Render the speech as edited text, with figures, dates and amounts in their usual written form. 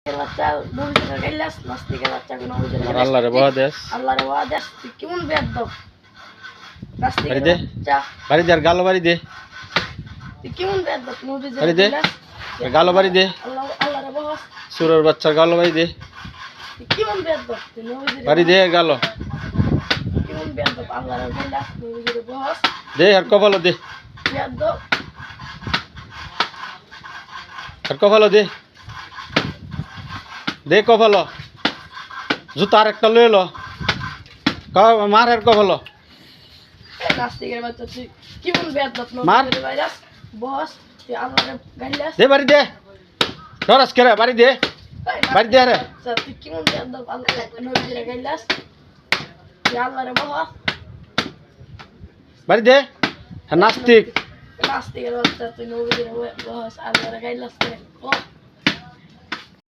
বাচ্চা নবীদের গাইলাস নাস্তিকের বাচ্চা কোন নবীদের আমার আল্লাহরে বহাদেশ আল্লাহরে ওয়াদেস তুই কেমন বেয়াদব নাস্তিকের বাড়ি দে বাচ্চা বাড়ি দে আর গালো বাড়ি দে তুই কেমন বেয়াদব নবীদের বাড়ি দে গালো বাড়ি দে আল্লাহরে বহাস সুরের বাচ্চার গালো বাড়ি দে তুই কেমন বেয়াদব তুই নবীদের বাড়ি দে গালো কেমন বেয়াদব আল্লাহরে গাইলাস নবীদের বহাস দে আর কপালো দে বেয়াদব আর কপালো দে দে কপালো জুতা আর একটা লয়ে লো মার আর কপালো নাস্তিকের বাচ্চা তুই কেমন বেয়াদব মার। নবীদের গাইলাস বহাস তুই আল্লাহরে গাইলাস দে বাড়ি দে ডরাস কেরে বাড়ি দে বাড়ি দে রে আচ্ছা তুই কেমন বেয়াদব আল্লাহ নবীদের গাইলাস তুই আল্লাহরে বহাস বাড়ি দে হ্যাঁ নাস্তিক নাস্তিকের বাচ্চা তুই নবীদের বহাস আল্লাহরে গাইলাস রে ও